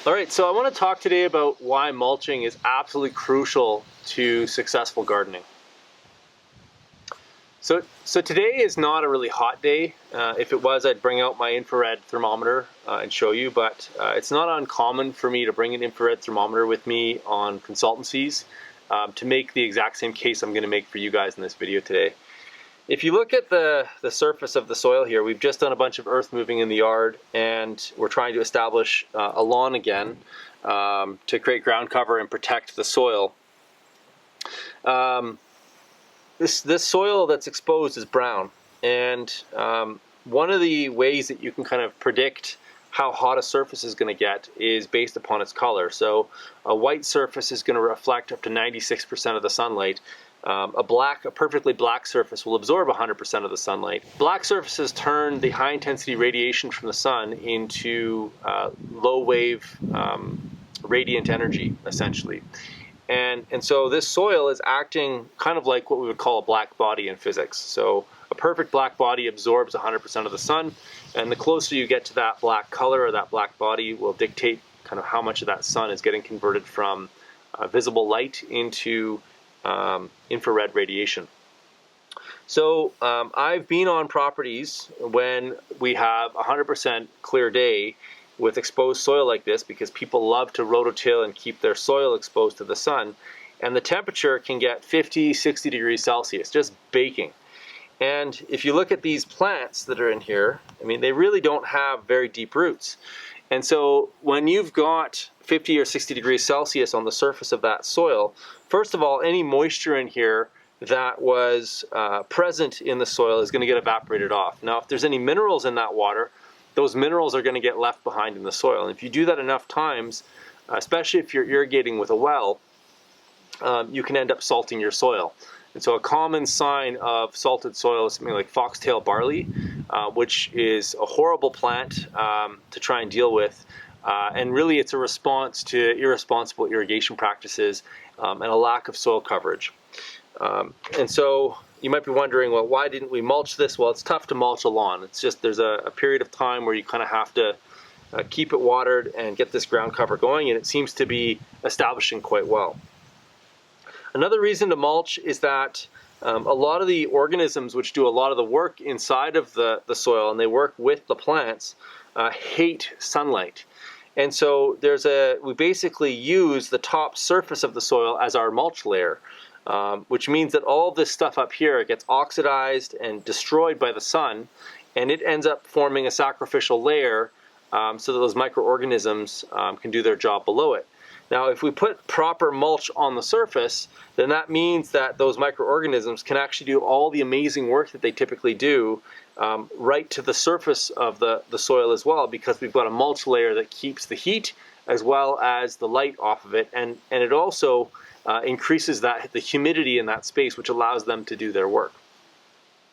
All right, so I want to talk today about why mulching is absolutely crucial to successful gardening. So today is not a really hot day. If it was, I'd bring out my infrared thermometer and show you, but it's not uncommon for me to bring an infrared thermometer with me on consultancies to make the exact same case I'm going to make for you guys in this video today. If you look at the surface of the soil here, we've just done a bunch of earth moving in the yard, and we're trying to establish a lawn again to create ground cover and protect the soil. This soil that's exposed is brown, and one of the ways that you can kind of predict how hot a surface is going to get is based upon its color. So a white surface is going to reflect up to 96% of the sunlight. A perfectly black surface will absorb 100% of the sunlight. Black surfaces turn the high intensity radiation from the sun into low wave radiant energy, essentially. And so this soil is acting kind of like what we would call a black body in physics. So a perfect black body absorbs 100% of the sun, and the closer you get to that black color or that black body will dictate kind of how much of that sun is getting converted from visible light into infrared radiation. So I've been on properties when we have 100% clear day with exposed soil like this, because people love to rototill and keep their soil exposed to the sun, and the temperature can get 50, 60 degrees Celsius, just baking. And if you look at these plants that are in here, I mean, they really don't have very deep roots. And so when you've got 50 or 60 degrees Celsius on the surface of that soil, first of all, any moisture in here that was present in the soil is going to get evaporated off. Now, if there's any minerals in that water, those minerals are going to get left behind in the soil. And if you do that enough times, especially if you're irrigating with a well, you can end up salting your soil. And so a common sign of salted soil is something like foxtail barley, which is a horrible plant to try and deal with. And really it's a response to irresponsible irrigation practices and a lack of soil coverage. And so you might be wondering, well, why didn't we mulch this? Well, it's tough to mulch a lawn. It's just there's a period of time where you kind of have to keep it watered and get this ground cover going, and it seems to be establishing quite well. Another reason to mulch is that a lot of the organisms which do a lot of the work inside of the soil, and they work with the plants, hate sunlight. And so we basically use the top surface of the soil as our mulch layer, which means that all this stuff up here gets oxidized and destroyed by the sun, and it ends up forming a sacrificial layer so that those microorganisms can do their job below it. Now, if we put proper mulch on the surface, then that means that those microorganisms can actually do all the amazing work that they typically do right to the surface of the soil as well, because we've got a mulch layer that keeps the heat as well as the light off of it, and it also increases the humidity in that space, which allows them to do their work.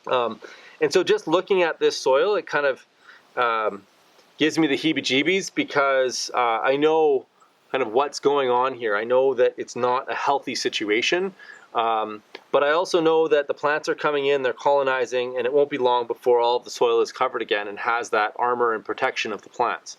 And so just looking at this soil, it kind of gives me the heebie-jeebies, because I know kind of what's going on here. I know that it's not a healthy situation, but I also know that the plants are coming in, they're colonizing, and it won't be long before all of the soil is covered again and has that armor and protection of the plants.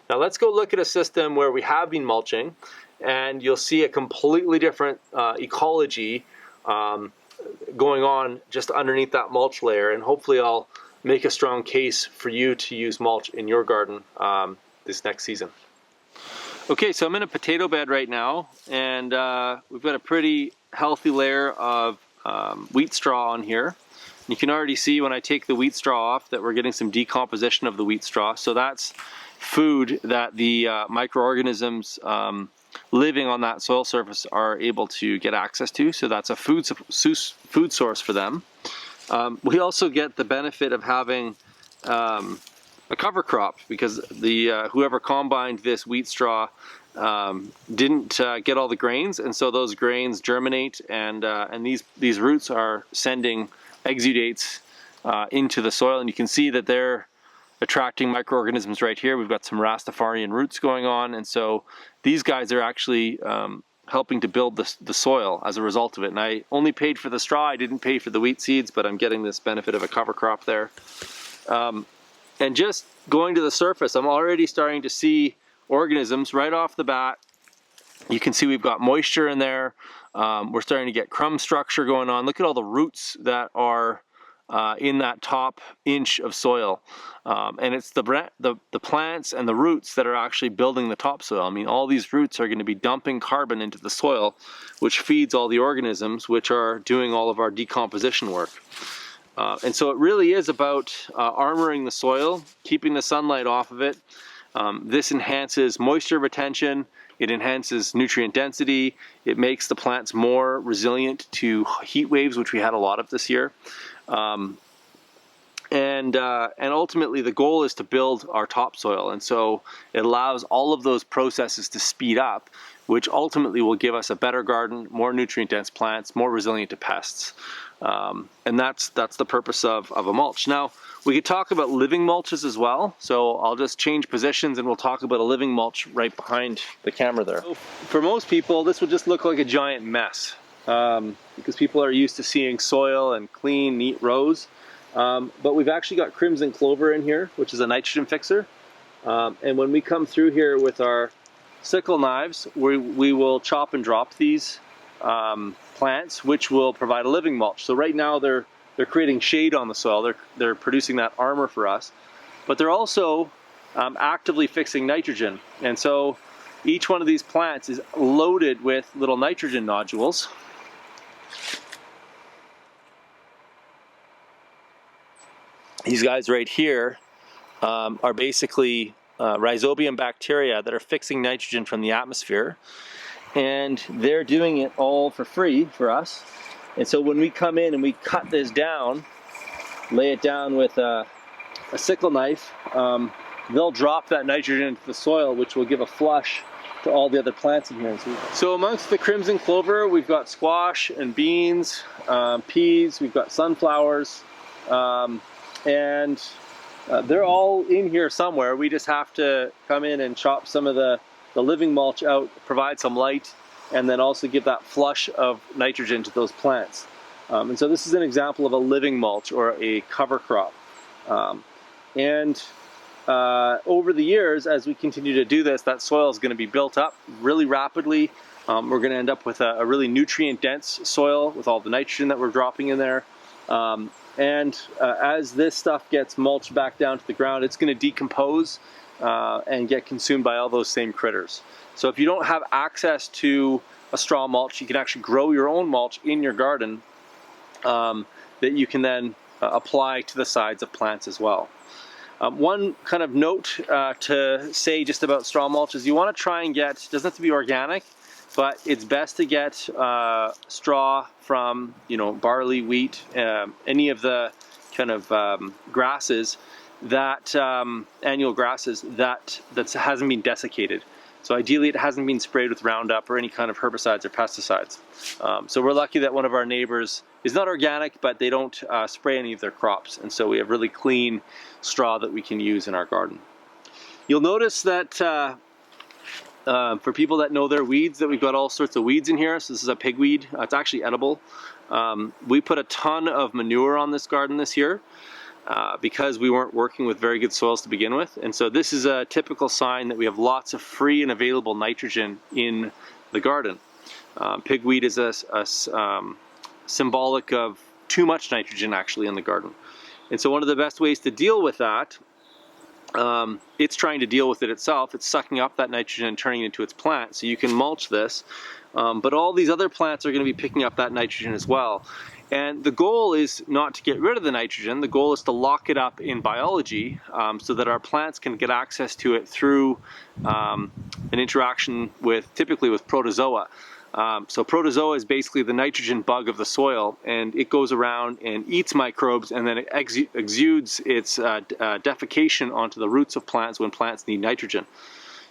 Now let's go look at a system where we have been mulching, and you'll see a completely different ecology going on just underneath that mulch layer, and hopefully I'll make a strong case for you to use mulch in your garden this next season. Okay, so I'm in a potato bed right now, and we've got a pretty healthy layer of wheat straw on here. You can already see when I take the wheat straw off that we're getting some decomposition of the wheat straw. So that's food that the microorganisms living on that soil surface are able to get access to. So that's a food source for them. We also get the benefit of having a cover crop, because the whoever combined this wheat straw didn't get all the grains, and so those grains germinate, and these roots are sending exudates into the soil, and you can see that they're attracting microorganisms right here. We've got some Rastafarian roots going on, and so these guys are actually helping to build the soil as a result of it. And I only paid for the straw, I didn't pay for the wheat seeds, but I'm getting this benefit of a cover crop there. And just going to the surface, I'm already starting to see organisms right off the bat. You can see we've got moisture in there. We're starting to get crumb structure going on. Look at all the roots that are in that top inch of soil. And it's the plants and the roots that are actually building the topsoil. I mean, all these roots are going to be dumping carbon into the soil, which feeds all the organisms, which are doing all of our decomposition work. And so it really is about armoring the soil, keeping the sunlight off of it. This enhances moisture retention. It enhances nutrient density. It makes the plants more resilient to heat waves, which we had a lot of this year. And ultimately the goal is to build our topsoil. And so it allows all of those processes to speed up, which ultimately will give us a better garden, more nutrient dense plants, more resilient to pests. And that's the purpose of a mulch. Now, we could talk about living mulches as well. So I'll just change positions and we'll talk about a living mulch right behind the camera there. So for most people, this would just look like a giant mess because people are used to seeing soil and clean, neat rows. But we've actually got crimson clover in here, which is a nitrogen fixer. And when we come through here with our sickle knives, we will chop and drop these plants, which will provide a living mulch. So right now they're creating shade on the soil. They're producing that armor for us, but they're also actively fixing nitrogen. And so each one of these plants is loaded with little nitrogen nodules. These guys right here are basically rhizobium bacteria that are fixing nitrogen from the atmosphere. And they're doing it all for free for us. And so when we come in and we cut this down, lay it down with a sickle knife, they'll drop that nitrogen into the soil, which will give a flush to all the other plants in here. So amongst the crimson clover, we've got squash and beans, peas, we've got sunflowers, and they're all in here somewhere. We just have to come in and chop some of the living mulch out, provide some light, and then also give that flush of nitrogen to those plants. And so this is an example of a living mulch or a cover crop. Over the years, as we continue to do this, that soil is going to be built up really rapidly. We're going to end up with a really nutrient dense soil with all the nitrogen that we're dropping in there. As this stuff gets mulched back down to the ground, it's going to decompose and get consumed by all those same critters. So if you don't have access to a straw mulch, you can actually grow your own mulch in your garden that you can then apply to the sides of plants as well. One kind of note to say just about straw mulch is you want to try and get, it doesn't have to be organic, but it's best to get straw from, barley, wheat, any of the kind of grasses that annual grasses that hasn't been desiccated. So ideally it hasn't been sprayed with Roundup or any kind of herbicides or pesticides. So we're lucky that one of our neighbors is not organic, but they don't spray any of their crops. And so we have really clean straw that we can use in our garden. You'll notice that for people that know their weeds, that we've got all sorts of weeds in here. So this is a pigweed. It's actually edible. We put a ton of manure on this garden this year because we weren't working with very good soils to begin with. And so this is a typical sign that we have lots of free and available nitrogen in the garden. Pigweed is symbolic of too much nitrogen actually in the garden. And so one of the best ways to deal with that, it's trying to deal with it itself. It's sucking up that nitrogen and turning it into its plant. So you can mulch this, but all these other plants are going to be picking up that nitrogen as well. And the goal is not to get rid of the nitrogen. The goal is to lock it up in biology so that our plants can get access to it through an interaction typically with protozoa. So protozoa is basically the nitrogen bug of the soil, and it goes around and eats microbes, and then it exudes its defecation onto the roots of plants when plants need nitrogen.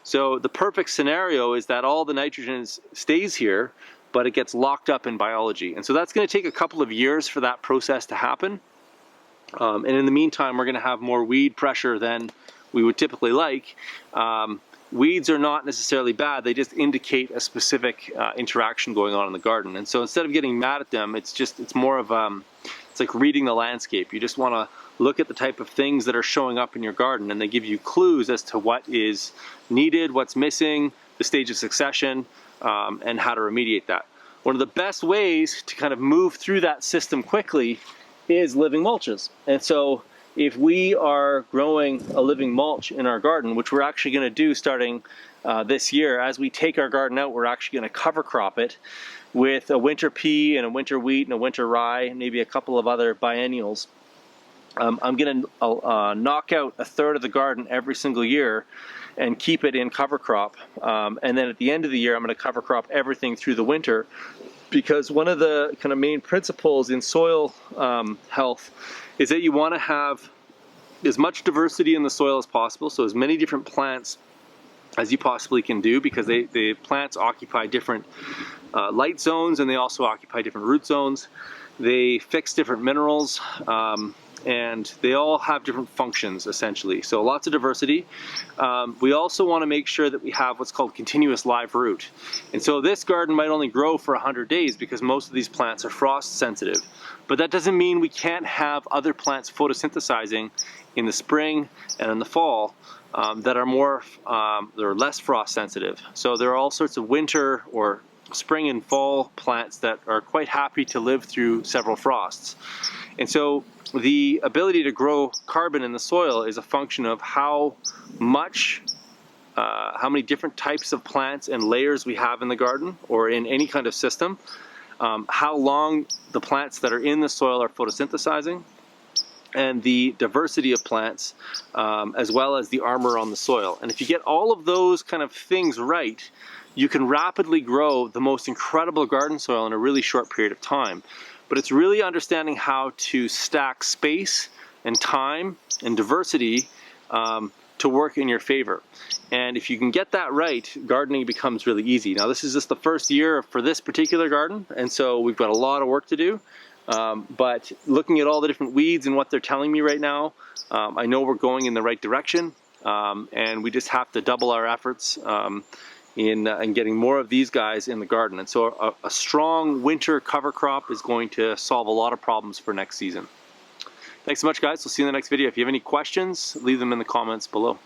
So the perfect scenario is that all the nitrogen stays here, but it gets locked up in biology. And so that's going to take a couple of years for that process to happen. And in the meantime, we're going to have more weed pressure than we would typically like. Weeds are not necessarily bad. They just indicate a specific interaction going on in the garden. And so instead of getting mad at them, it's more of, it's like reading the landscape. You just want to look at the type of things that are showing up in your garden, and they give you clues as to what is needed, what's missing, the stage of succession, and how to remediate that. One of the best ways to kind of move through that system quickly is living mulches. And so if we are growing a living mulch in our garden, which we're actually going to do starting this year, as we take our garden out, we're actually going to cover crop it with a winter pea and a winter wheat and a winter rye, and maybe a couple of other biennials. I'm going to knock out a third of the garden every single year and keep it in cover crop. And then at the end of the year, I'm going to cover crop everything through the winter, because one of the kind of main principles in soil health is that you want to have as much diversity in the soil as possible, so as many different plants as you possibly can do, because the plants occupy different light zones, and they also occupy different root zones. They fix different minerals, and they all have different functions essentially. So lots of diversity. We also want to make sure that we have what's called continuous live root. And so this garden might only grow for 100 days because most of these plants are frost sensitive. But that doesn't mean we can't have other plants photosynthesizing in the spring and in the fall that are less frost sensitive. So there are all sorts of winter or spring and fall plants that are quite happy to live through several frosts. And so the ability to grow carbon in the soil is a function of how many different types of plants and layers we have in the garden or in any kind of system, how long the plants that are in the soil are photosynthesizing, and the diversity of plants, as well as the armor on the soil. And if you get all of those kind of things right, you can rapidly grow the most incredible garden soil in a really short period of time. But it's really understanding how to stack space and time and diversity to work in your favor. And if you can get that right, gardening becomes really easy. Now, this is just the first year for this particular garden, and so we've got a lot of work to do. But looking at all the different weeds and what they're telling me right now, I know we're going in the right direction, and we just have to double our efforts in getting more of these guys in the garden. And so a strong winter cover crop is going to solve a lot of problems for next season. Thanks so much, guys. We'll see you in the next video. If you have any questions, leave them in the comments below.